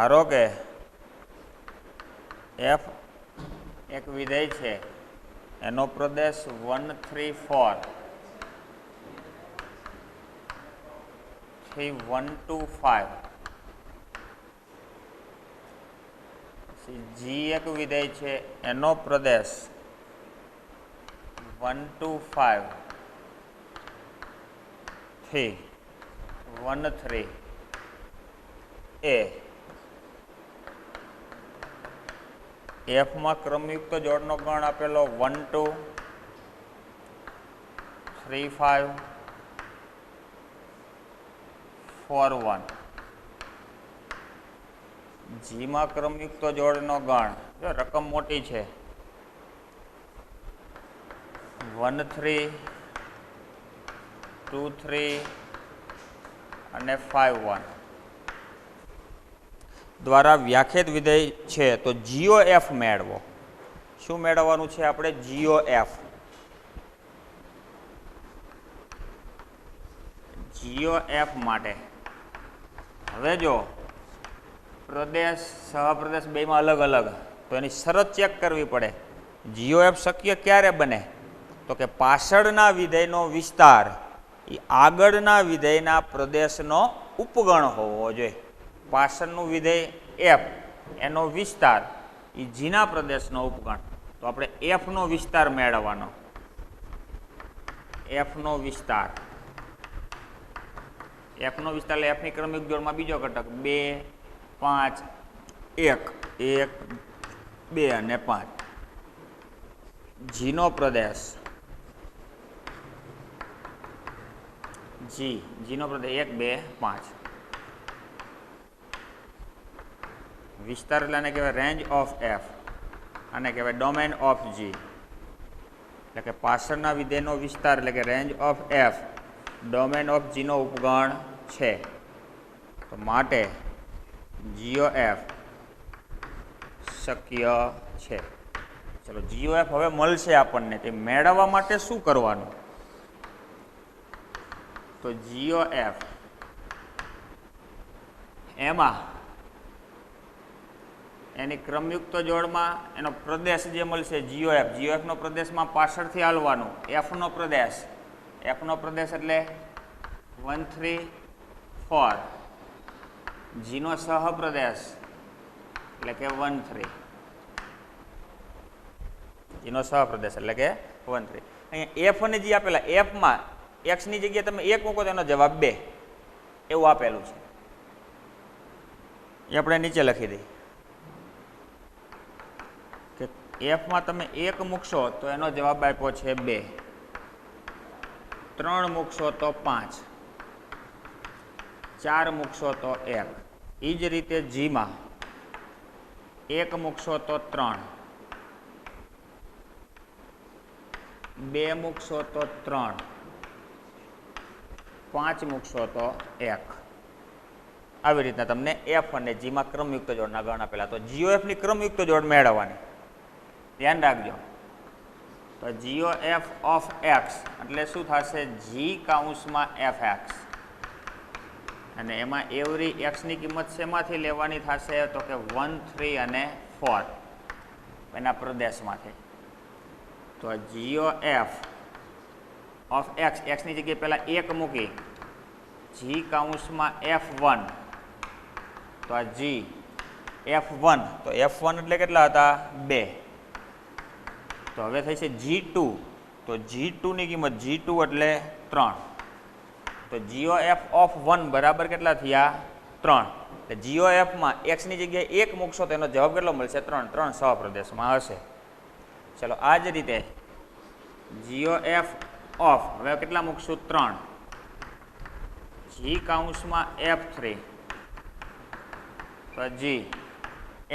ધારો કે એફ એક વિધેય છે, એનો પ્રદેશ 1, 3, 4 થી 1 to 5, જી એક વિધેય છે, એનો પ્રદેશ 1 to 5 થી 1, 3 એ એફમાં ક્રમયુક્ત જોડનો ગણ આપેલો 1, 2, 3, 5, 4, 1. જીમાં ક્રમયુક્ત જોડનો ગણ, જો રકમ મોટી છે, 1, 3, 2, 3 અને 5, 1 દ્વારા વ્યાખ્યાયિત વિધેય છે. તો જીઓ એફ મેળવો. શું મેળવવાનું છે આપણે? જીઓ એફ. જીઓ એફ માટે હવે જો પ્રદેશ સહપ્રદેશ બેમાં અલગ અલગ, તો એની શરત ચેક કરવી પડે. જીઓ એફ શક્ય ક્યારે બને? તો કે પાછળના વિધેયનો વિસ્તાર એ આગળના વિધેયના પ્રદેશનો ઉપગણ હોવો જોઈએ. પાછળનું વિધેય એફ, એનો વિસ્તાર એ જીના પ્રદેશનો ઉપગણ. તો આપણે એફનો વિસ્તાર મેળવવાનો. એફનો વિસ્તાર એટલે એફની ક્રમિક જોડમાં બીજો ઘટક 2, 5, 1, 1, 2 અને 5. જીનો પ્રદેશ જીનો પ્રદેશ 1, 2, 5. વિસ્તાર એટલે આને કહેવાય રેન્જ ઓફ એફ, આને કહેવાય ડોમેન ઓફ જી. એટલે કે પાછળના વિધેયનો વિસ્તાર એટલે કે range of F domain of જીનો ઉપગણ છે. તો માટે જીઓ એફ શક્ય છે. ચલો, જીઓ એફ હવે મળશે આપણને. તે મેળવવા માટે શું કરવાનું? તો જીઓ એફ એમાં એની ક્રમયુક્ત જોડમાં એનો પ્રદેશ જે મળશે જીઓ એફનો પ્રદેશમાં પાછળથી હાલવાનું. એફનો પ્રદેશ એટલે 1, 3, 4. જીનો સહપ્રદેશ એટલે કે 1, 3. જીનો સહપ્રદેશ એટલે કે 1, 3. અહીંયા એફ અને જી આપેલા. એફમાં એક્સની જગ્યાએ તમે 1 મૂકો તો એનો જવાબ 2 એવું આપેલું છે. એ આપણે નીચે લખી દઈએ કે એફમાં તમે 1 મૂકશો તો એનો જવાબ આપ્યો છે 2, 3 મૂકશો તો 5, 4 મૂકશો તો 1. એ જ રીતે જીમાં 1 મૂકશો તો 3, 2 મૂકશો તો 3, 5 મૂકશો તો 1. આવી રીતના તમને એફ અને જીમાં ક્રમયુક્ત જોડના ગણ આપેલા. તો જીઓ એફની ક્રમયુક્ત જોડ મેળવવાની. ધ્યાન રાખજો. તો જીઓ એફ ઓફ એક્સ એટલે શું થશે? જી કાઉન્સમાં એફ એક્સ. અને એમાં એવરી એક્સની કિંમત શેમાંથી લેવાની થશે? તો કે 1, 3 અને 4 એના પ્રદેશમાંથી. તો જીઓ એફ ઓફ એક્સ, એક્સની જગ્યાએ પહેલાં 1 મૂકી, જી કાઉન્સમાં F1. તો આ જી F1, તો F1 એટલે કેટલા હતા? 2. તો હવે થઈ છે G2. તો G2ની કિંમત, G2 એટલે 3. તો જીઓ એફ ઓફ 1 બરાબર કેટલા થયા? 3. એટલે જીઓ એફમાં એક્સની જગ્યાએ 1 મૂકશો તો એનો જવાબ કેટલો મળશે? 3. 3 સહપ્રદેશમાં હશે. ચલો, આ જ રીતે જીઓ એફ ઓફ હવે કેટલા મૂકશું? 3. જી કાઉન્સમાં F3. તો જી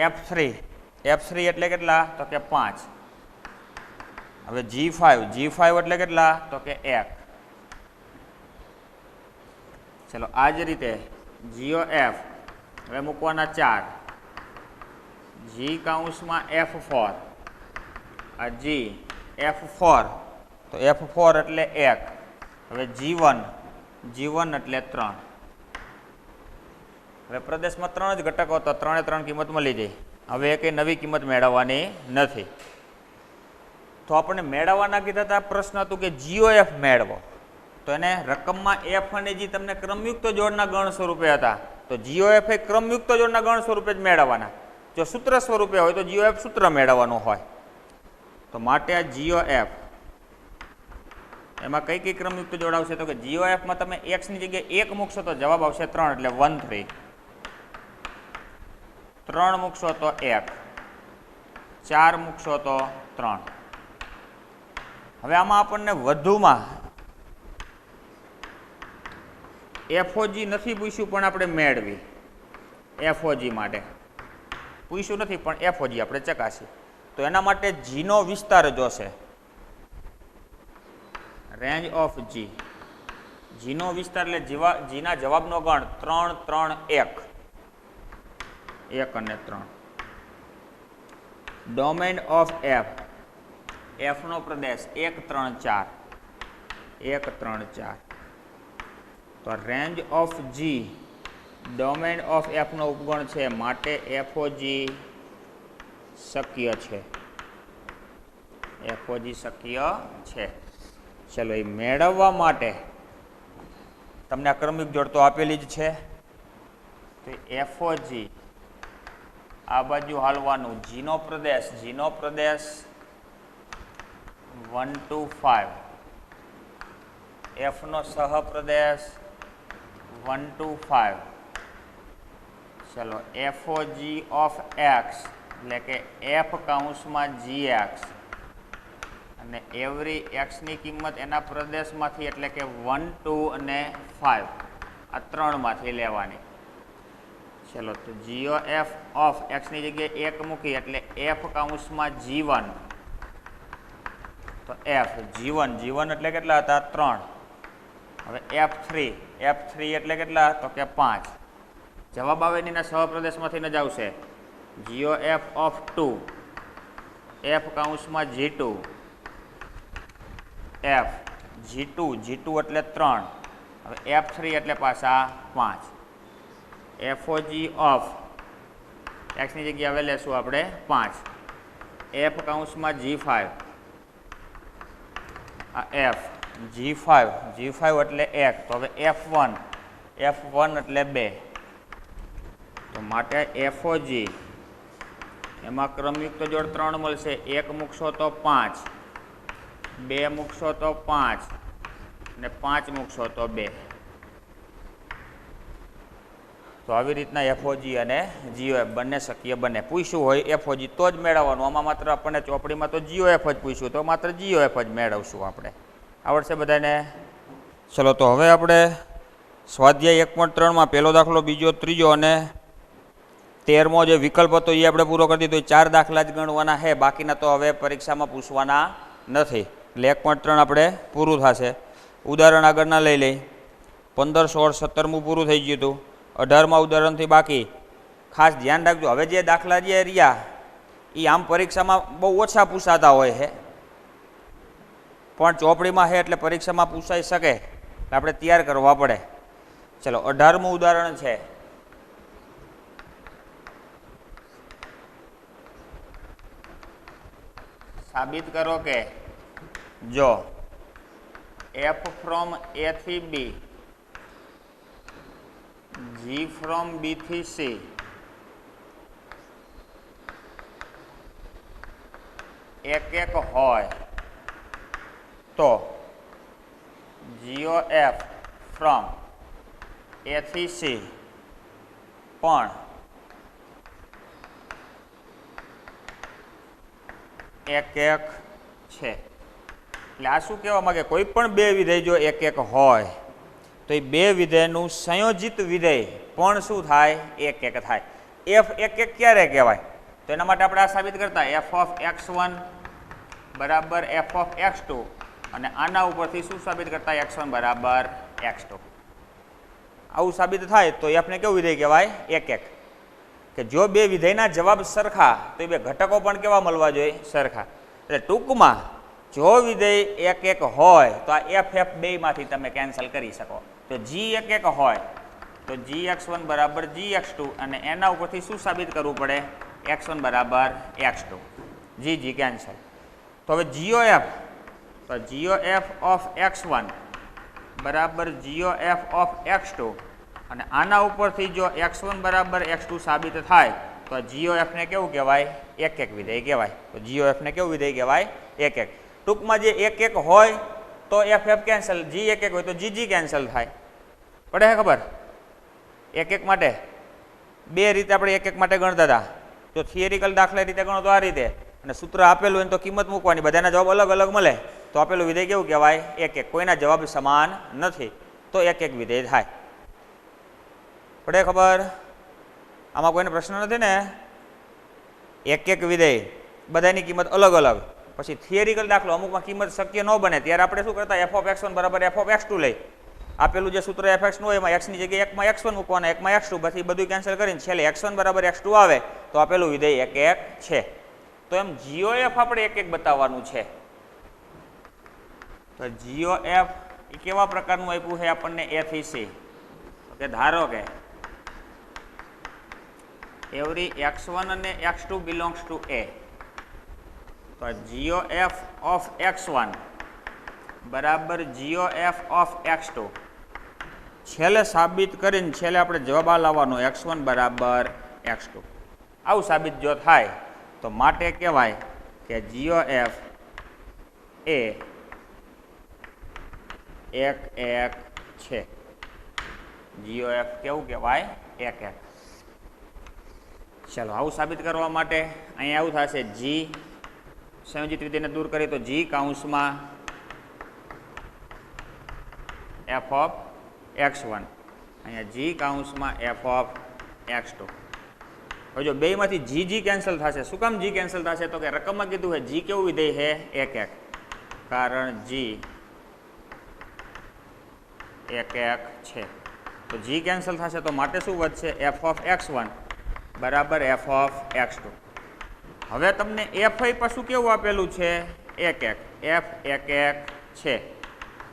F3 એટલે કેટલા? તો કે 5. હવે G5 એટલે કેટલા? તો કે 1. ચલો, આ જ રીતે જીઓ એફ હવે મૂકવાના 4. જી કાઉન્સમાં F4. આ જી F4, તો F4 એટલે 1. હવે G1 એટલે 3. હવે પ્રદેશમાં 3 જ ઘટકો, તો 3 3 કિંમત મળી જાય. હવે કંઈ નવી કિંમત મેળવવાની નથી. તો આપણને મેળવવાના કીધા હતા, પ્રશ્ન હતું કે GOF મેળવો. તો એને રકમમાં એફ અને જી તમને ક્રમયુક્ત જોડના ગણ સ્વરૂપે હતા, તો GOF એ ક્રમયુક્ત જોડના ગણ સ્વરૂપે જ મેળવવાના. જો સૂત્ર સ્વરૂપે હોય તો GOF સૂત્ર મેળવવાનું હોય. તો માટે આ GOF એમાં કઈ કઈ ક્રમયુક્ત જોડ આવશે? તો કે GOFમાં તમે x ની જગ્યાએ 1 મૂકશો તો જવાબ આવશે 3, એટલે 1 3. 3 મૂકશો તો 1, 4 મૂકશો તો 3. હવે આમાં આપણને વધુમાં FOG નથી પૂછ્યું, પણ આપણે મેળવી. FOG માટે પૂછ્યું નથી, પણ FOG આપણે ચકાસી. તો એના માટે G નો વિસ્તાર જોશે, રેન્જ ઓફ G. G નો વિસ્તાર એટલે G ના જવાબનો ગણ 3 3 1, 1 અને 3. ડોમેન ઓફ F, F નો પ્રદેશ 1 3 4, 1 3 4. તો range of G, domain of F નો ઉપગણ છે, માટે FOG શક્ય છે. FOG શક્ય છે. ચલો, એ મેળવવા માટે તમને આ ક્રમિક જોડ તો આપેલી જ છે. તો FOG આ બાજુ હાલવાનું, G no Pradesh 1 to 5, F no સહપ્રદેશ 1 to 5. ચલો, FOG ઓફ x એટલે કે F કૌંસમાં GX, અને એવરી x ની કિંમત એના પ્રદેશમાંથી એટલે કે 1 2 અને 5 આ 3 માંથી લેવાની. ચલો, તો GOF ઓફ x ની જગ્યાએ 1 મૂકી એટલે F કૌંસમાં G1, તો F G1 એટલે કેટલા હતા? 3. હવે F3 એટલે કેટલા? તો કે 5. જવાબ આવે એના સહપ્રદેશમાંથી જ આવશે. GOF ઓફ 2, F કૌંસમાં G2, F G2 એટલે 3. હવે F3 એટલે પાછા 5. FOG ઓફ x ની જગ્યાએ હવે લેશું આપણે 5, F કૌંસમાં G5, આ F G5 એટલે 1, તો હવે F1 એટલે 2. તો માટે FOG એમાં ક્રમયુક્ત જોડ 3 મળશે. 1 મૂકશો તો 5, 2 મૂકશો તો 5, અને 5 મૂકશો તો 2. તો આવી રીતના FOG અને GOF બંને શક્ય બને. પૂછ્યું હોય FOG તો જ મેળવવાનું. આમાં માત્ર આપણને ચોપડીમાં તો GOF જ પૂછ્યું, તો માત્ર GOF જ મેળવશું આપણે. આવડશે બધાને? ચલો, તો હવે આપણે સ્વાધ્યાય 1.3માં પહેલો દાખલો, બીજો, ત્રીજો અને 13મો જે વિકલ્પ હતો એ આપણે પૂરો કરી દીધો. 4 દાખલા જ ગણવાના છે, બાકીના તો હવે પરીક્ષામાં પૂછવાના નથી. એટલે 1.3 આપણે પૂરું થશે. ઉદાહરણ આગળના લઈ લઈ. 15 16 17મું પૂરું થઈ ગયું હતું. 18મા ઉદાહરણથી બાકી. ખાસ ધ્યાન રાખજો, હવે જે દાખલા જે રહ્યા એ આમ પરીક્ષામાં બહુ ઓછા પૂછાતા હોય છે, પણ ચોપડીમાં છે એટલે પરીક્ષામાં પૂછાઈ શકે, આપણે તૈયાર કરવા પડે. ચલો, 18મું ઉદાહરણ છે. સાબિત કરો કે જો F ફ્રોમ A થી B, G ફ્રોમ B થી C, એક હોય તો GOF ફ્રોમ A થી C પણ એક છે. એટલે આ શું કહેવા માંગે? કોઈ પણ બે વિધેય જો એક હોય તો એ બે વિધેયનું સંયોજિત વિધેય પણ શું થાય? એક થાય. F એક ક્યારે કહેવાય? તો એના માટે આપણે આ સાબિત કરતા f ઓફ x1 બરાબર f ઓફ x2, અને આના ઉપરથી શું સાબિત કરતા? x1 બરાબર x2. આવું સાબિત થાય તો f ને કેવું વિધેય કહેવાય? એક. કે જો બે વિધેયના જવાબ સરખા તો એ બે ઘટકો પણ કેવા મળવા જોઈએ? સરખા. એટલે ટૂંકમાં જો વિધેય એક હોય તો આ f બેમાંથી તમે કેન્સલ કરી શકો. તો g એક હોય તો gx1 બરાબર gx2 અને એના ઉપરથી શું સાબિત કરવું પડે? x1 બરાબર x2. g cancel. તો હવે GOF, તો GOF ઓફ x1 બરાબર GOF ઓફ x2 અને આના ઉપરથી જો x1 બરાબર x2 સાબિત થાય તો GOF ને કેવું કહેવાય? એક એક વિધેય કહેવાય. તો GOF ને કેવું વિધેય કહેવાય? એક એક. ટૂંકમાં જે એક એક હોય તો FF કેન્સલ, G એક એક હોય તો GG કેન્સલ થાય. પડે છે ખબર? એક એક માટે બે રીતે આપણે એક એક માટે ગણતા હતા. જો થિયરિકલ દાખલા રીતે ગણો તો આ રીતે, અને સૂત્ર આપેલું હોય તો કિંમત મૂકવાની, બધાના જવાબ અલગ અલગ મળે તો આપેલું વિધેય કેવું કહેવાય? એક એક. કોઈના જવાબ સમાન નથી તો એક એક વિધેય થાય. પડે ખબર? આમાં કોઈને પ્રશ્ન નથી ને? એક એક વિધેય બધાની કિંમત અલગ અલગ. પછી થિયરિકલ દાખલો અમુકમાં કિંમત શક્ય ન બને ત્યારે આપણે શું કરતા? f of x1 બરાબર f of x2 લઈ. આપેલું જે સૂત્ર fx નું હોય એમાં x ની જગ્યાએ એકમાં x1 મૂકવાના, એકમાં x2, પછી બધું કેન્સલ કરીને છેલ્લે x1 બરાબર x2 આવે તો આપેલું વિધેય એક એક છે. તો એમ GOF આપણે એક એક બતાવવાનું છે. તો GOF એ કેવા પ્રકારનું આપ્યું છે આપણને? A થી C. કે ધારો કે એવરી x1 અને x2 બિલોંગ્સ ટુ A. તો GOF ઓફ x1 બરાબર GOF ઓફ x2 છેલ્લે સાબિત કરીને છેલ્લે આપણે જવાબ આ લાવવાનો x1 બરાબર x2. આવું સાબિત જો થાય તો માટે કહેવાય કે GOF એ એક એક છે. GOF કેવું કહેવાય? એક એક. ચાલો આવું સાબિત કરવા માટે અહીંયા આવું થશે G સંયોજિત વિધેયને દૂર કરીએ તો G કૌંસમાં f of x1 અહીંયા G કૌંસમાં f of x2. હવે જો બેમાંથી G કેન્સલ થશે. શું કામ G કેન્સલ થશે? તો કે રકમમાં કીધું છે G કેવું વિધેય છે? એક એક. કારણ G એક એક છે તો G કેન્સલ થશે તો માટે શું વધશે? f of x1 બરાબર f of x2. હવે તમને fi પાછું કેવું આપેલું છે? એક એક. f એક એક છે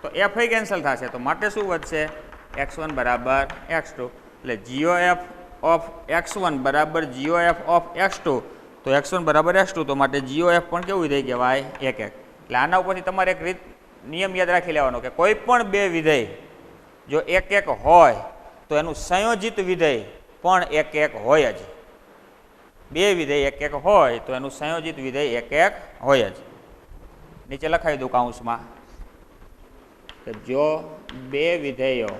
તો fi કેન્સલ થશે તો માટે શું વધશે? x1 બરાબર x2. એટલે GOF ઓફ x1 બરાબર GOF ઓફ x2 તો x1 બરાબર x2 તો માટે GOF પણ કેવું વિધેય કહેવાય? એક એક. એટલે આના ઉપરથી તમારે એક રીત નિયમ યાદ રાખી લેવાનો કે કોઈ પણ બે વિધેય જો એક એક હોય તો એનું સંયોજિત વિધેય પણ એક એક હોય જ. બે વિધેય એક એક હોય તો એનું સંયોજિત વિધેય એક એક હોય જ. નીચે લખાવી દઉં કૌંસમાં કે જો બે વિધેયો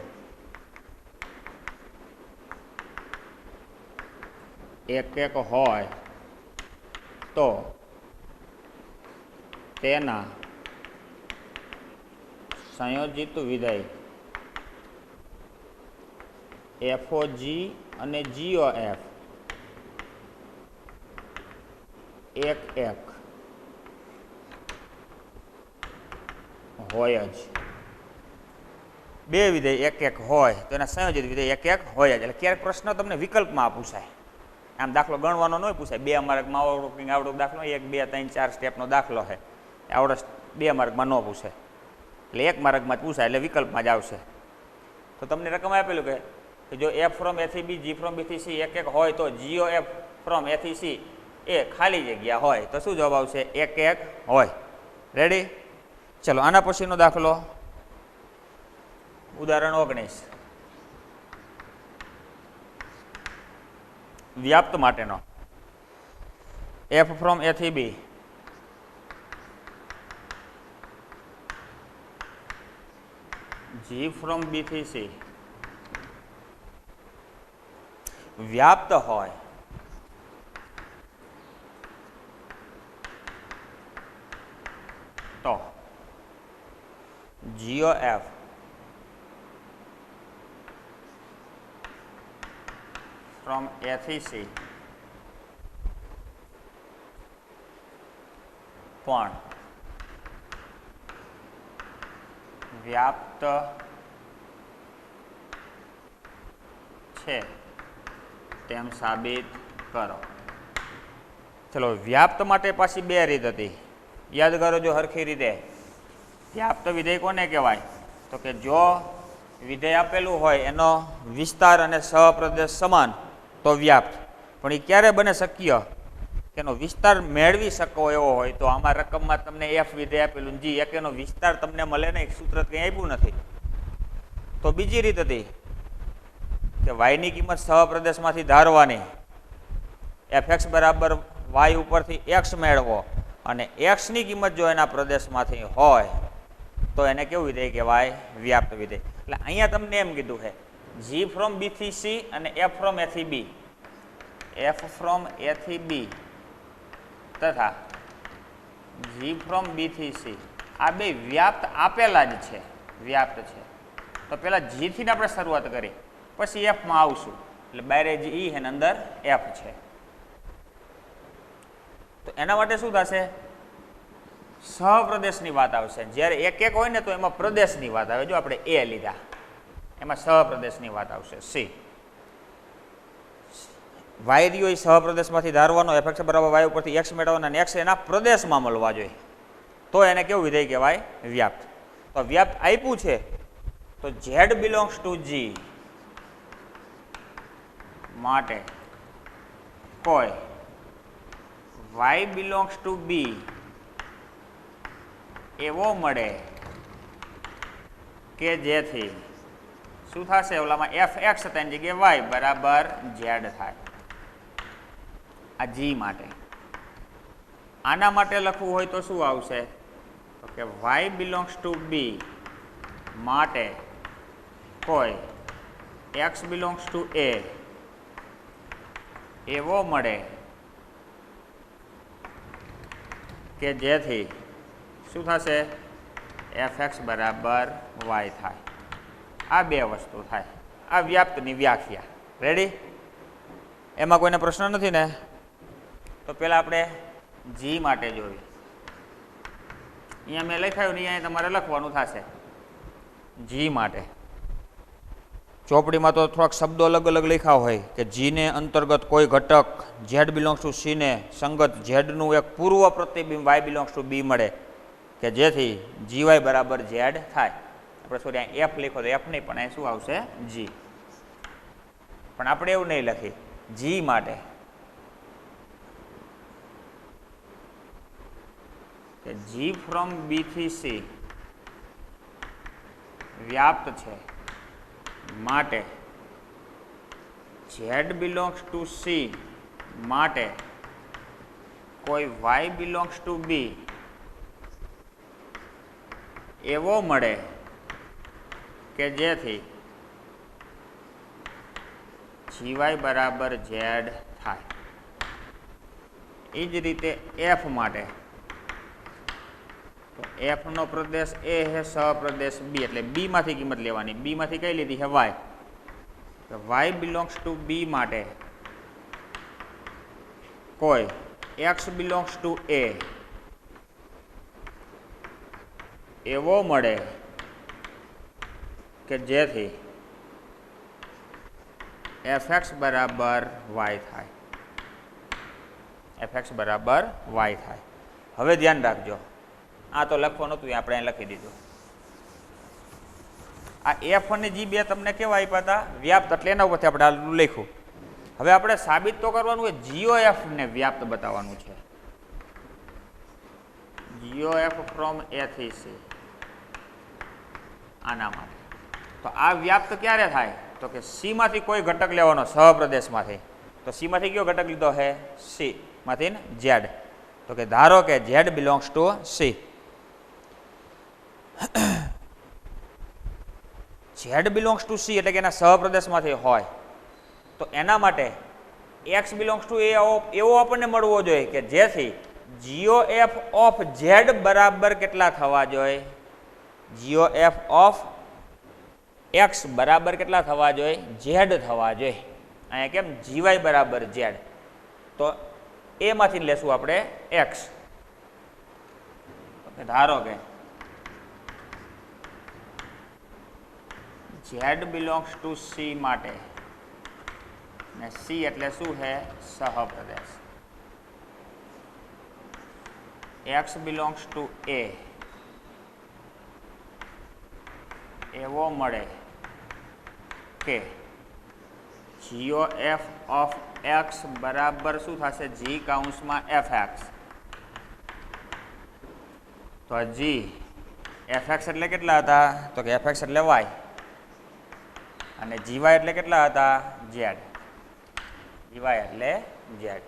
એક એક હોય તો તેના સંયોજિત વિધેય FOG અને GOF એક એક હોય જ. બે વિધેય એક એક હોય તો એના સંયોજિત વિધેય એક એક હોય જ. એટલે ક્યારેક પ્રશ્ન તમને વિકલ્પમાં પૂછાય. આમ દાખલો ગણવાનો ન પૂછાય. 2 માર્કમાં આવડો દાખલો 1 2 3 4 સ્ટેપનો દાખલો છે. આવડો 2 માર્કમાં ન પૂછે. એટલે 1 માર્કમાં જ પૂછાય એટલે વિકલ્પમાં જ આવશે. તો તમને રકમ આપેલું કે જો f ફ્રોમ a થી b, g ફ્રોમ b થી c એક એક હોય તો GOF ફ્રોમ a થી c એ ખાલી જગ્યા હોય તો શું જવાબ આવશે? એક એક હોય. રેડી? ચલો આના પછીનો દાખલો ઉદાહરણ 19 વ્યાપ્ત માટેનો. f ફ્રોમ a થી b g ફ્રોમ b થી c વ્યાપ્ત હોય તો GOF ફ્રોમ a થી c પણ વ્યાપ્ત છે તેમ સાબિત કરો. ચલો વ્યાપ્ત માટે પાછી બે રીત હતી. યાદ કરો જો હરખી રીતે. વ્યાપ્ત વિધેય કોને કહેવાય? તો કે જો વિધેય આપેલું હોય એનો વિસ્તાર અને સહપ્રદેશ સમાન તો વ્યાપ્ત. પણ એ ક્યારે બને શક્ય કે એનો વિસ્તાર મેળવી શકો એવો હોય તો આમાં રકમમાં તમને એફ વિધેય આપેલું જી એક એનો વિસ્તાર તમને મળે ને એક સૂત્ર કંઈ આપ્યું નથી. તો બીજી રીત હતી કે વાયની કિંમત સહપ્રદેશમાંથી ધારવાની, એફ એક્સ બરાબર વાય ઉપરથી એક્સ મેળવો અને એક્સની કિંમત જો એના પ્રદેશમાંથી હોય તો એને કેવું વિધેય કહેવાય? વ્યાપ્ત વિધેય. એટલે અહીંયા તમને એમ કીધું છે જી ફ્રોમ બી થી સી અને એફ ફ્રોમ એ થી બી, એફ ફ્રોમ એ થી બી તથા જી ફ્રોમ બી થી સી આ બે વ્યાપ્ત આપેલા જ છે, વ્યાપ્ત છે. તો પહેલાં જીથી આપણે શરૂઆત કરી પછી એફમાં આવશું. એટલે બારે જી અને અંદર એફ છે. તો એના માટે શું થશે? સહપ્રદેશની વાત આવશે. જ્યારે એક એક હોય ને તો એમાં પ્રદેશની વાત આવે. જો આપણે એ લીધા એમાં સહપ્રદેશની વાત આવશે. સી વાય રહ્યો એ સહપ્રદેશમાંથી ધારવાનો, એફ એક્સ બરાબર વાય ઉપરથી એક્સ મેળવવાનો અને એક્સ એના પ્રદેશમાં મળવા જોઈએ તો એને કેવું વિધેય કહેવાય? વ્યાપ્ત. તો વ્યાપ્ત આપ્યું છે તો ઝેડ બિલોંગ્સ ટુ જી માટે કોઈ વાય બિલોંગ્સ ટુ બી એવો મળે કે જેથી શું થશે? ઓલામાં એફ એક્સ હતા એની જગ્યાએ વાય બરાબર ઝેડ થાય. આ જી માટે. આના માટે લખવું હોય તો શું આવશે? તો કે વાય બિલોંગ્સ ટુ બી માટે કોઈ એક્સ બિલોંગ્સ ટુ એ એવો મળે કે જેથી શું થશે? એફ એક્સ બરાબર વાય થાય. આ બે વસ્તુ થાય. આ વ્યાપ્તની વ્યાખ્યા. રેડી? એમાં કોઈને પ્રશ્ન નથી ને? તો પહેલાં આપણે જી માટે જોઈએ. અહીંયા મેં લખાયું ને અહીંયા તમારે લખવાનું થશે જી માટે. ચોપડીમાં તો થોડાક શબ્દો અલગ અલગ લખ્યા હોય કે જીને અંતર્ગત કોઈ ઘટક ઝેડ બિલોંગ્સ ટુ સીને સંગત ઝેડનું એક પૂર્વ પ્રતિબિંબ વાય બિલોંગ્સ ટુ બી મળે કે જેથી જી વાય બરાબર ઝેડ થાય. આપણે સોરી અહીં એફ લખો તો એફ નહીં પણ અહીં શું આવશે? જી. પણ આપણે એવું નહીં લખી જી માટે કે જી ફ્રોમ બી થી સી વ્યાપ્ત છે માટે ઝેડ બિલોંગ્સ ટુ સી માટે કોઈ વાય બિલોંગ્સ ટુ બી એવો મળે કે જેથી જીવાય બરાબર ઝેડ થાય. એ જ રીતે એફ માટે તો એફનો પ્રદેશ એ છે સહપ્રદેશ બી એટલે બીમાંથી કિંમત લેવાની. બીમાંથી કઈ લીધી છે? વાય. તો વાય બિલોંગ્સ ટુ બી માટે કોઈ એક્સ બિલોંગ્સ ટુ એ એવો મળે કે જેથી એફ એક્સ બરાબર વાય થાય. એફ એક્સ બરાબર વાય થાય. હવે ધ્યાન રાખજો, આ તો લખવાનું હતું આપણે અહીં લખી દીધું. આ એફ અને જી બે તમને કેવા આપ્યા હતા? વ્યાપ્ત. એટલે એના ઉપરથી આપણે આ લખ્યું. હવે આપણે સાબિત તો કરવાનું કે જીઓ એફ ને વ્યાપ્ત બતાવવાનું છે. જીઓ એફ ફ્રોમ એ થી સી આના માટે. તો આ વ્યાપ્ત ક્યારે થાય? તો કે સી માંથી કોઈ ઘટક લેવાનો સહપ્રદેશમાંથી. તો સી માંથી કયો ઘટક લીધો છે? સી માંથી ઝેડ. તો કે ધારો કે Z belongs to C. Z belongs to C એટલે કે એના સહપ્રદેશમાંથી હોય તો એના માટે એક્સ બિલોંગ્સ ટુ એ એવો આપણને મળવો જોઈએ કે જેથી જીઓ એફ ઓફ ઝેડ બરાબર કેટલા થવા જોઈએ? જીઓ એફ ઓફ એક્સ બરાબર કેટલા થવા જોઈએ? ઝેડ થવા જોઈએ. અહીંયા કેમ? જીવાય બરાબર ઝેડ. તો એમાંથી લેશું આપણે એક્સ. ધારો કે ઝેડ બિલોંગ્સ ટુ સી માટે ને સી એટલે શું છે? સહપ્રદેશ. એક્સ બિલોંગ્સ ટુ એ એવો મળે કે જીઓ એફ ઓફ એક્સ બરાબર શું થશે? જી કાઉન્સમાં એફ એક્સ. તો જી એફ એક્સ એટલે કેટલા હતા? તો કે એફ એક્સ એટલે વાય અને જીવાય એટલે કેટલા હતા? ઝેડ. જીવાય એટલે ઝેડ.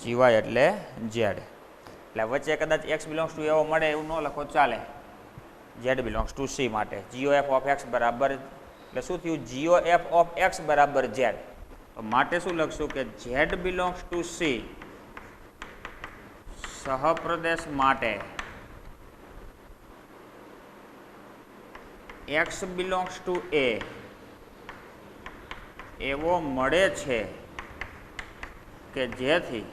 જીવાય એટલે ઝેડ. એટલે વચ્ચે કદાચ એક્સ બિલોંગ્સ ટુ એવો મળે એવું ન લખો ચાલે. ઝેડ બિલોંગ્સ ટુ સી માટે જીઓ એફ ઓફ એક્સ બરાબર એટલે શું થયું? જીઓ એફ ઓફ એક્સ બરાબર ઝેડ. તો માટે શું લખશું કે ઝેડ બિલોંગ્સ ટુ સી સહપ્રદેશ માટે એક્સ બિલોંગ્સ ટુ એ એવો મળે છે કે જેથી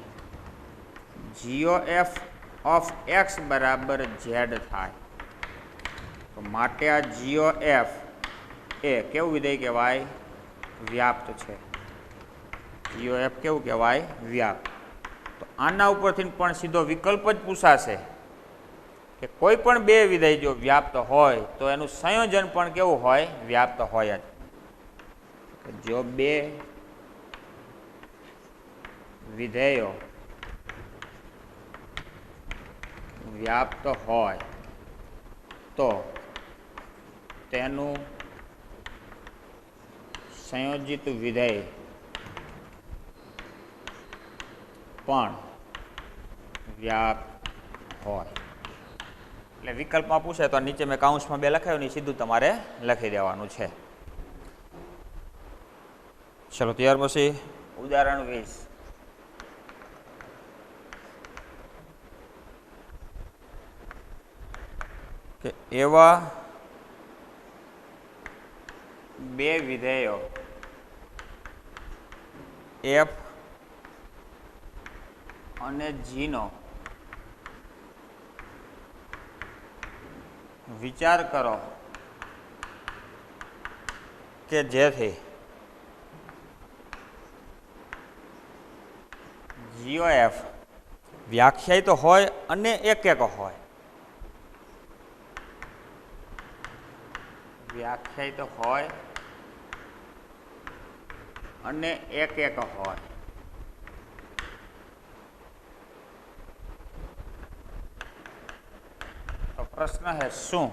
જીઓ એફ ઓફ એક્સ બરાબર ઝેડ થાય. તો માટે આ જીઓ એફ એ કેવું વિધેય કહેવાય? વ્યાપ્ત છે. જીઓ એફ કેવું કહેવાય? વ્યાપ્ત. તો આના ઉપરથી પણ સીધો વિકલ્પ જ પૂછાશે કે કોઈ પણ બે વિધેય જો વ્યાપ્ત હોય તો એનું સંયોજન પણ કેવું હોય? વ્યાપ્ત હોય જ. જો બે વિધેયો વ્યાપ્ત હોય તો તેનું સંયોજિત વિધેય પણ વ્યાપ્ત હોય. એટલે વિકલ્પમાં પૂછે તો નીચે મેં કાઉન્સમાં 2 લખાયું નહીં, સીધું તમારે લખી દેવાનું છે. ચલો ત્યાર પછી ઉદાહરણ 20. કે એવા બે વિધેયો એફ અને જીનો વિચાર કરો કે જેથી જીઓ એફ વ્યાખ્યાયિત હોય અને એક હોય. વ્યાખ્યાયિત હોય અને એક હોય. તો પ્રશ્ન है શું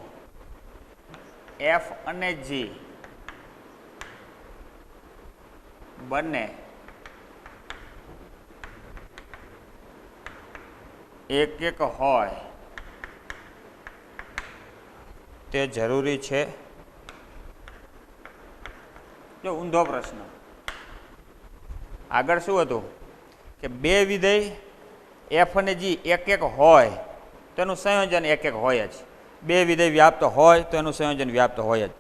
એફ અને જી બંને એક હોય તે જરૂરી છે? જો ઊંધો પ્રશ્ન. આગળ શું હતું કે બે વિધેય એફ અને જી એક હોય તો એનું સંયોજન એક હોય જ. બે વિધેય વ્યાપ્ત હોય તો એનું સંયોજન વ્યાપ્ત હોય જ.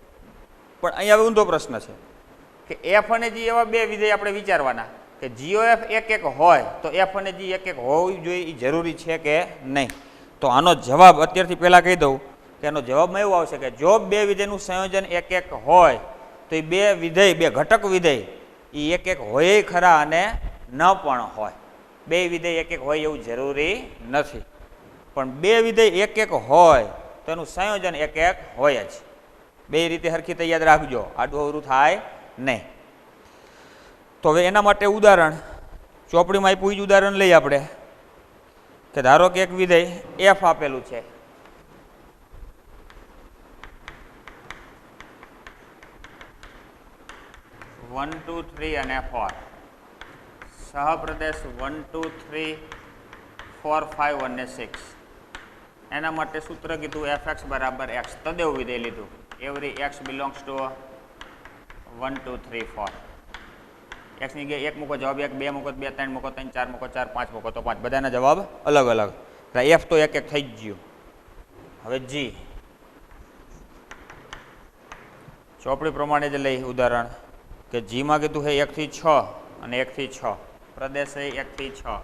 પણ અહીંયા હવે ઊંધો પ્રશ્ન છે કે એફ અને જી એવા બે વિધેય આપણે વિચારવાના કે જીઓ એફ એક હોય તો એફ અને જી એક હોવી જોઈએ, એ જરૂરી છે કે નહીં? તો આનો જવાબ અત્યારથી પહેલાં કહી દઉં કે એનો જવાબમાં એવું આવશે કે જો બે વિધેયનું સંયોજન એક હોય તો એ બે વિધેય, બે ઘટક વિધેય એ એક હોય ખરા અને ન પણ હોય. બે વિધેય એક હોય એવું જરૂરી નથી, પણ બે વિધેય એક હોય તો એનું સંયોજન એક હોય જ. બે રીતે હરખી યાદ રાખજો, આડું અવરું થાય નહીં. તો હવે એના માટે ઉદાહરણ ચોપડીમાં આપ્યું જ ઉદાહરણ લઈએ આપણે કે ધારો કે એક વિધેય એફ આપેલું છે. વન 2 3 અને 4 સહપ્રદેશ 1 2 3 4 5 અને 6. એના માટે સૂત્ર કીધું એફ એક્સ બરાબર એક્સ. તદેવ વિધેય લીધું. Every x belongs to 1 2 3 4. એક્સની જગ્યાએ 1 મૂકો જવાબ 1, 2 મૂકો 2, 3 મૂકો 3, 4 મૂકો 4, 5 મૂકો તો 5. બધાના જવાબ અલગ અલગ. એફ તો એક થઈ જ ગયું. હવે જી ચોપડી પ્રમાણે જ લઈ ઉદાહરણ કે જીમાં કીધું છે 1 થી 6 અને 1 થી 6. પ્રદેશ છે 1 થી 6.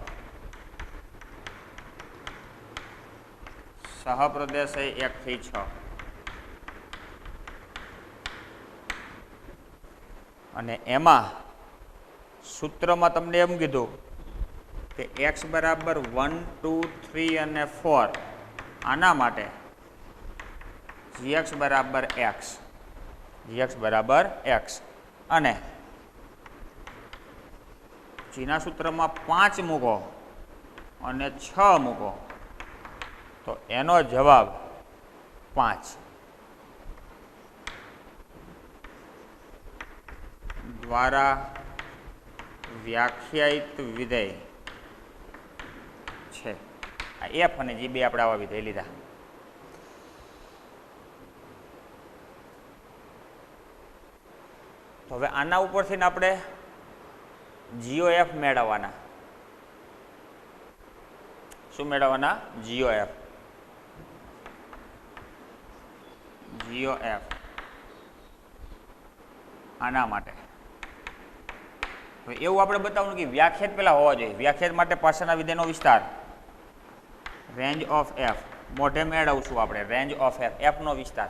સહપ્રદેશ છે 1 થી 6. અને એમાં સૂત્રમાં તમને એમ કીધું કે એક્સ બરાબર 1 2 3 અને 4. આના માટે જીએક્સ બરાબર એક્સ. gx બરાબર x અને જીના સૂત્રમાં 5 મૂકો અને 6 મૂકો તો એનો જવાબ 5 દ્વારા વ્યાખ્યાયિત વિધેય છે. આ એફ અને જી બે આપણે આવા વિધેય લીધા. તો હવે આના ઉપરથી આપણે જીઓ એફ મેળવવાના. શું મેળવવાના? જીઓ એફ. જીઓ એફ આના માટે એવું આપણે બતાવવાનું કે વ્યાખ્યાત પહેલા હોવા જોઈએ. વ્યાખ્યાત માટે પાછળના વિધેયનો વિસ્તાર રેન્જ ઓફ એફ મોઢે મેળવશું આપણે. રેન્જ ઓફ એફ એફનો વિસ્તાર.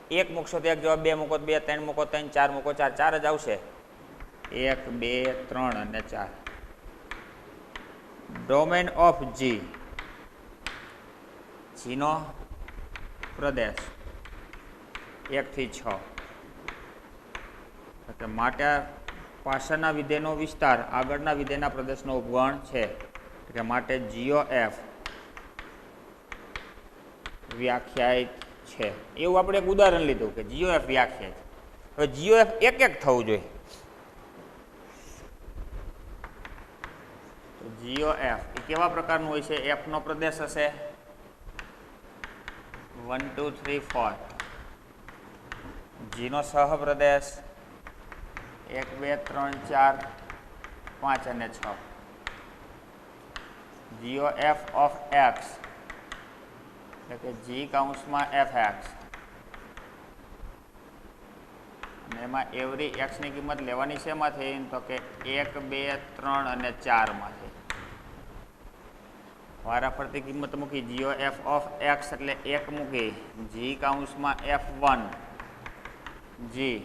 1 મૂકશો તો 1 જવાબ, 2 મૂકો તો 2, 3 મૂકો 3, 4 મૂકો 4, 4 જ આવશે. 1, 2, 3 અને 4. ડોમેન ઓફ જી, જીનો પ્રદેશ 1 થી 6 એટલે માટે પાછળના વિધેયનો વિસ્તાર આગળના વિધેયના પ્રદેશનો ઉપગણ છે એટલે માટે જીઓ એફ વ્યાખ્યાયિત છે. એવું આપણે એક ઉદાહરણ લીધું કે જીઓ એફ વ્યાખ્યાયિત. હવે જીઓ એફ એક એક થવું જોઈએ. તો જીઓ એફ એ કેવા પ્રકારનું હોય છે? એફ નો પ્રદેશ હશે 1, 2, 3, 4. જીનો સહપ્રદેશ 1, 2, 3, 4, 5 અને 6. જીઓ એફ ઓફ એક્સ એટલે કે જી કૌંસમાં એફ એક્સ અને એમાં એવરી એક્સની કિંમત લેવાની છે એમાંથી તો કે 1, 2, 3 અને 4 માંથી વારાફરતી કિંમત મૂકી. જીઓ એફ ઓફ એક્સ એટલે 1 મૂકી. જી કૌંસમાં F1 જી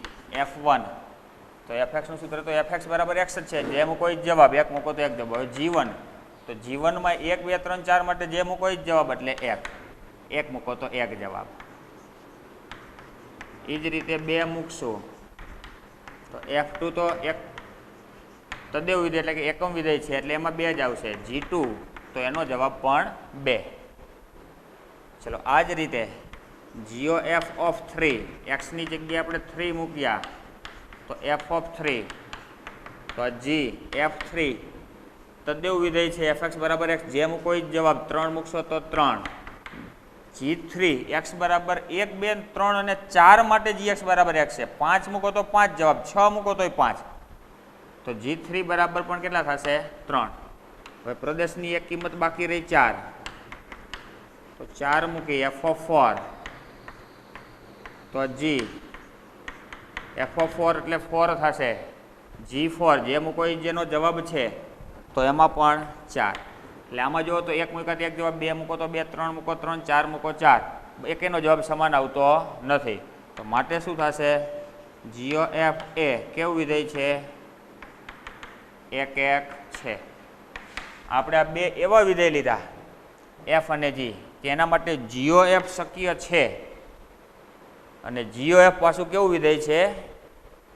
F1 તો fx નું સૂત્ર તો fx બરાબર x જ છે. જે મૂકો એ જવાબ. 1 મૂકો તો 1 જવાબ. હવે g1 તો g1 માં 1, 2, 3, 4 માટે જે મૂકો એ જવાબ એટલે 1 મૂકો તો 1 જવાબ. એ જ રીતે 2 મૂકશું તો f2 તો એક તદેવ વિધેય એટલે કે એકમ વિધેય છે એટલે એમાં 2 જ આવશે. g2 તો એનો જવાબ પણ 2. ચલો આ જ રીતે જીઓ એફ ઓફ 3 એક્સની જગ્યાએ આપણે 3 મૂક્યા તો એફ ઓફ 3 તો જી F3 તદેવ વિધેય છે fx બરાબર x. જે મૂકો એ જવાબ. 3 મૂકશો તો 3. g3 x બરાબર 1, 2, 3 અને 4 માટે gx બરાબર x છે. 5 મૂકો તો 5 જવાબ. 6 મૂકો તો 5 તો g3 બરાબર પણ કેટલા થશે? 3. હવે પ્રદેશની એક કિંમત બાકી રહી 4 તો 4 મૂકી f of 4 તો g f of 4 એટલે 4 થશે. g4 જે મૂકો એ જેનો જવાબ છે તો એમાં પણ 4 એટલે આમાં જુઓ તો 1 મૂકો તો 1 જવાબ, 2 મૂકો તો 2, 3 મૂકો 3, 4 મૂકો 4. એકેનો જવાબ સમાન આવતો નથી તો માટે શું થશે? જીઓ એફ એ કેવું વિધેય છે? 1, 1 છે. આપણે આ બે એવા વિધેય લીધા એફ અને જી કે એના માટે જીઓ એફ શક્ય છે અને જીઓ એફ પાછું કેવું વિધેય છે?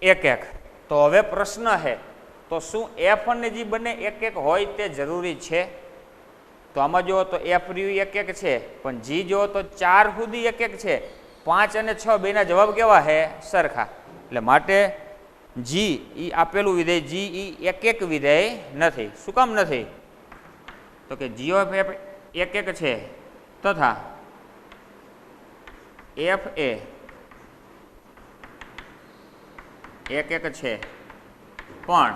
1, 1. તો હવે પ્રશ્ન છે તો શું એફ અને જી બંને 1, 1 હોય તે જરૂરી છે? તો આમાં જુઓ તો એફ રહ્યું 1, 1 છે પણ જી જુઓ તો 4 સુધી 1, 1 છે. 5 અને 6 બેના જવાબ કેવા છે? સરખા. એટલે માટે જી એ આપેલું વિધેય જી એ 1, 1 વિધેય નથી. શું કામ નથી? તો કે જીઓ એફ 1, 1 છે તથા એફ એ 1, 1 છે પણ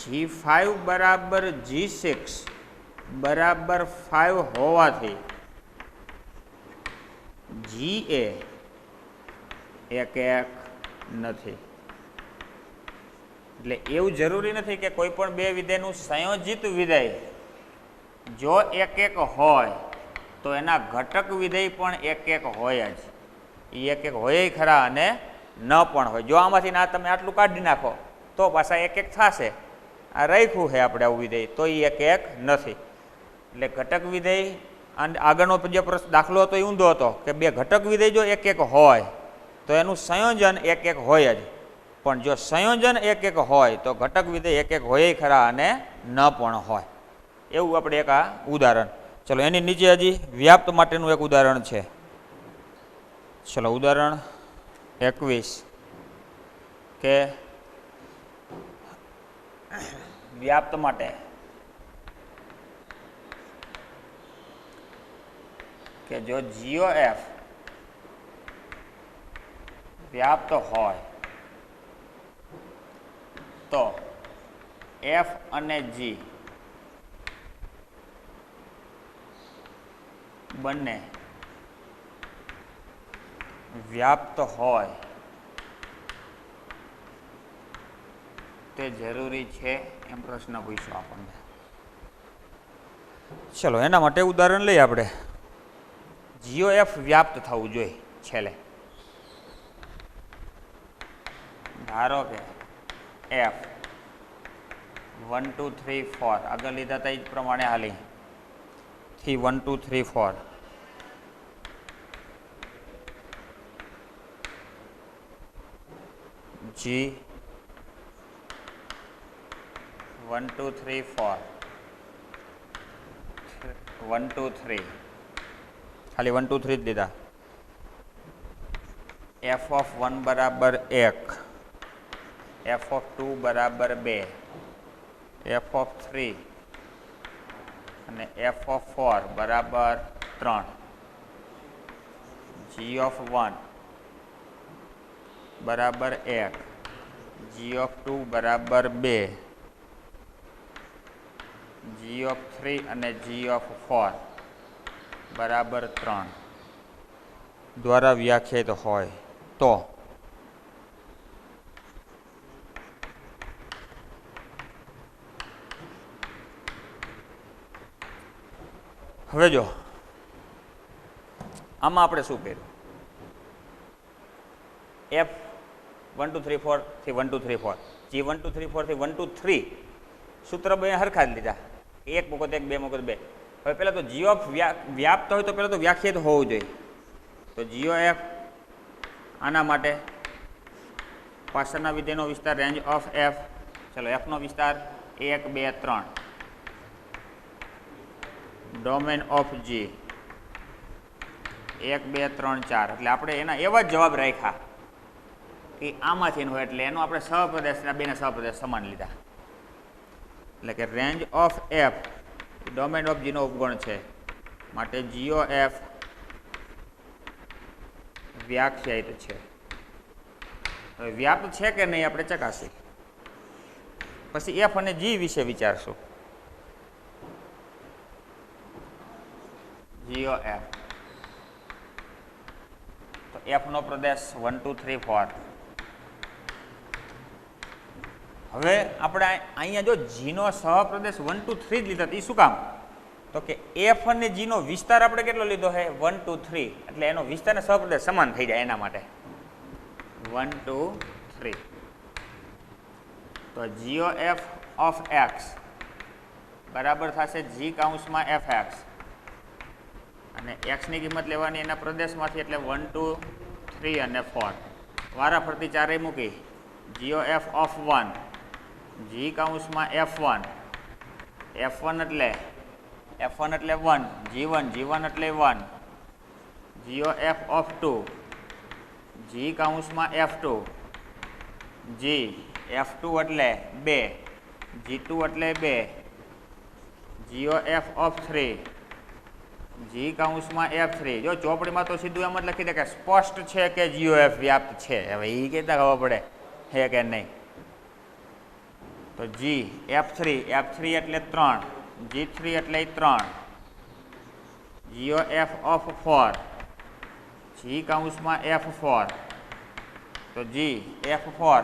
G5 બરાબર G6 બરાબર 5 હોવાથી જી એ 1, 1 નથી. એટલે એવું જરૂરી નથી કે કોઈ પણ બે વિધેયનું સંયોજિત વિધેય જો 1, 1 હોય તો એના ઘટક વિધેય પણ 1, 1 હોય જ. એ 1, 1 હોય ખરા અને ન પણ હોય. જો આમાંથી ના તમે આટલું કાઢી નાખો તો પાછા 1, 1 થશે. આ રાખ્યું છે આપણે આવું વિધેય તો એ 1, 1 નથી. એટલે ઘટક વિધેય અને આગળનો જે દાખલો હતો એ ઊંધો હતો કે બે ઘટક વિધેય જો 1, 1 હોય તો એનું સંયોજન એક એક હોય જ, પણ જો સંયોજન એક એક હોય તો ઘટક વિધેય એક એક હોય ખરા અને ન પણ હોય. એવું આપણે એક આ ઉદાહરણ. ચલો એની નીચે હજી વ્યાપ્ત માટેનું એક ઉદાહરણ છે. ચલો ઉદાહરણ 21 કે વ્યાપ્ત માટે કે જો GOF વ્યાપ્ત હોય તો F અને G બંને વ્યાપ્ત હોય તે જરૂરી છે એમ પ્રશ્ન પૂછ્યો આપણને. ચલો એના માટે ઉદાહરણ લઈએ આપણે. GOF વ્યાપ્ત થવું જોઈએ છેલ્લે. ધારો કે F 1 2 3 4 આગળ લીધા હતા એ જ પ્રમાણે હાલી થી 1 2 3 4 G 1 2 3 4 1 2 3 ખાલી 1 2 3 જ લીધા. F of 1 બરાબર 1, F of 2 બરાબર 2, F of 3 અને F of 4 બરાબર 3, G of 1 બરાબર 1, G of 2 બરાબર 2, G of 3 અને G of 4 બરાબર 3 દ્વારા વ્યાખ્યાયિત હોય તો હવે જો આમાં આપણે શું કર્યું? F 1 2 3 4 થી 1 2 3 4, G 1 2 3 4 થી 1 2 3 સૂત્ર બે હરખા જ લીધા. એક મૂકો તો એક, બે મૂકો તો બે. હવે પહેલાં તો GOF વ્યાપ્ત હોય તો પહેલાં તો વ્યાખ્યાયિત હોવું જોઈએ. તો GOF આના માટે પાછળના વિધેયનો વિસ્તાર રેન્જ ઓફ F. ચલો Fનો વિસ્તાર 1 2 3, ડોમેન ઓફ G 1 2 3 4. એટલે આપણે એના એવા જ જવાબ રાખ્યા કે આમાંથી હોય, એટલે એનો આપણે સહપ્રદેશના બેના સહપ્રદેશ સમાન લીધા. એટલે કે range of F domain of G નો ઉપગણ છે, માટે GOF વ્યાખ્યાયિત છે. હવે વ્યાપ્ત છે કે નહીં આપણે ચકાસી, પછી F અને G વિશે વિચારશું. GOF તો F નો પ્રદેશ 1 2 3 4. હવે આપણે અહીંયા જો G નો સહપ્રદેશ 1 2 3 જ લીધા, એ શું કામ? તો કે F અને G નો વિસ્તાર આપણે કેટલો લીધો છે? 1 2 3. એટલે એનો વિસ્તાર અને સહપ્રદેશ સમાન થઈ જાય એના માટે 1 2 3. તો GOF ઓફ X બરાબર થશે G કૌંસમાં FX, અને X ની કિંમત લેવાની એના પ્રદેશમાંથી, એટલે 1 2 3 અને 4 વારાફરતી ચારેય મૂકી. GOF ઓફ 1 G કૌંસમાં F1, F1 એટલે 1, G1 એટલે 1, GOF ઓફ 2 G કૌંસમાં F2, G F2 એટલે 2, G2 એટલે 2, GOF ઓફ 3 G કૌંસમાં F3. જો ચોપડીમાં તો સીધું એમ જ લખી દે કે સ્પષ્ટ છે કે GOF વ્યાપ્ત છે. હવે એ કેતા ખબર પડે હે કે નહીં? તો G F3 એટલે 3, G3 એટલે 3, GOF ઓફ 4 G કૌંસમાં F4, તો G F4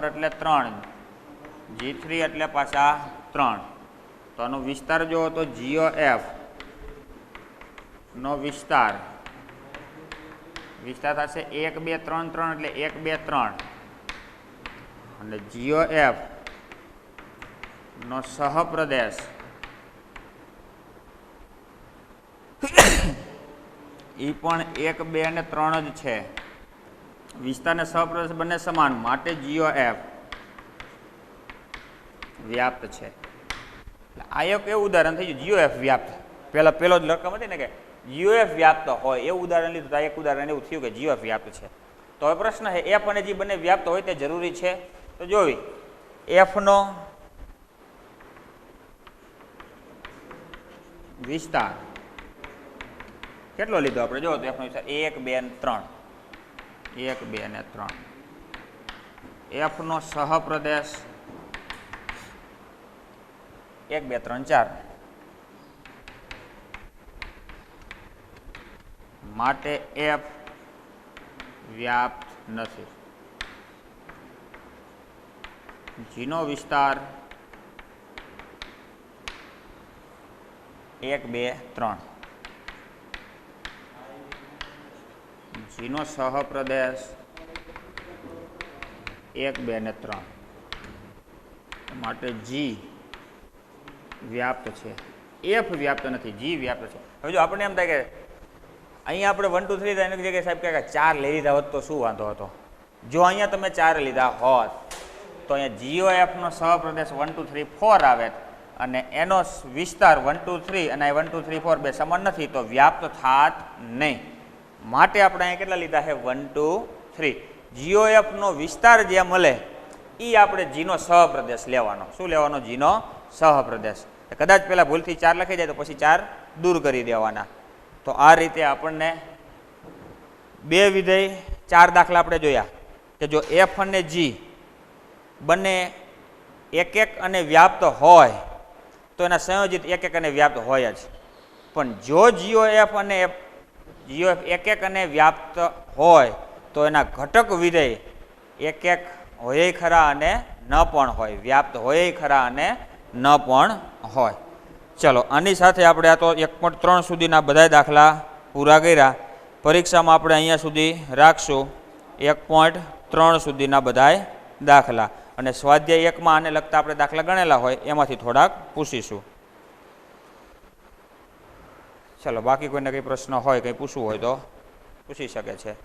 એટલે 3, G3 એટલે પાછા 3. તો આનો વિસ્તાર જો તો GOF નો વિસ્તાર થશે 1 2 3 3, એટલે 1 2 3, અને GOF નો સહપ્રદેશ એ પણ 1 2 અને 3 જ છે, વિસ્તારને સહપ્રદેશ બંને સમાન માટે GOF વ્યાપ્ત છે. આ એક એવું ઉદાહરણ થઈ ગયું GOF વ્યાપ્ત. પેલો જ રકમ હતી ને કે GOF વ્યાપ્ત હોય એવું ઉદાહરણ લીધું. તો એક ઉદાહરણ એવું થયું કે GOF વ્યાપ્ત છે. તો હવે પ્રશ્ન છે F અને G બંને વ્યાપ્ત હોય તે જરૂરી છે. તો જોવી F નો વિસ્તાર કેટલો લીધો આપણે જો તો F નો વિસ્તાર 1 2 અને 3 1 2 અને 3. F નો સહપ્રદેશ 1 2 3 4 માટે F વ્યાપ્ત નથી. G નો વિસ્તાર 1 2 3. G નો સહપ્રદેશ 1 2 અને 3 માટે G વ્યાપ્ત છે. F વ્યાપ્ત નથી, G વ્યાપ્ત છે. હવે જો આપણે એમ થાય કે અહીંયા આપણે 1 2 3 થાય એની જગ્યાએ સાહેબ કે 4 લઈ લીધા હોત તો શું વાંધો હતો? જો અહીંયા તમે 4 લીધા હોત તો અહીંયા GOF નો સહપ્રદેશ 1 2 3 4 આવે અને એનો વિસ્તાર 1 2 3 અને 1 2 3 4 બે સમાન નથી તો વ્યાપ્ત થાત નહીં. માટે આપણે અહીંયા કેટલા લીધા છે 1 2 3. GOF નો વિસ્તાર જે મળે એ આપણે G નો સહપ્રદેશ લેવાનો. શું લેવાનો? G નો સહપ્રદેશ. કદાચ પેલા ભૂલથી 4 લખી જાય તો પછી 4 દૂર કરી દેવાના. તો આ રીતે આપણને બે વિધેય 4 દાખલા આપણે જોયા કે જો F અને G બંને એક એક અને વ્યાપ્ત હોય તો એના સંયોજિત એક એક અને વ્યાપ્ત હોય જ. પણ જો GOF અને GOF એક એક અને વ્યાપ્ત હોય તો એના ઘટક વિધેય એક એક હોય ખરા અને ન પણ હોય, વ્યાપ્ત હોય ખરા અને ન પણ હોય. ચલો આની સાથે આપણે આ તો 1.3 સુધીના બધા દાખલા પૂરા કર્યા. પરીક્ષામાં આપણે અહીંયા સુધી રાખશું 1.3 સુધીના બધાય દાખલા અને સ્વાધ્યાય 1માં આને લગતા આપણે દાખલા ગણેલા હોય એમાંથી થોડાક પૂછીશું. ચલો બાકી કોઈને કંઈ પ્રશ્ન હોય કંઈ પૂછવું હોય તો પૂછી શકે છે.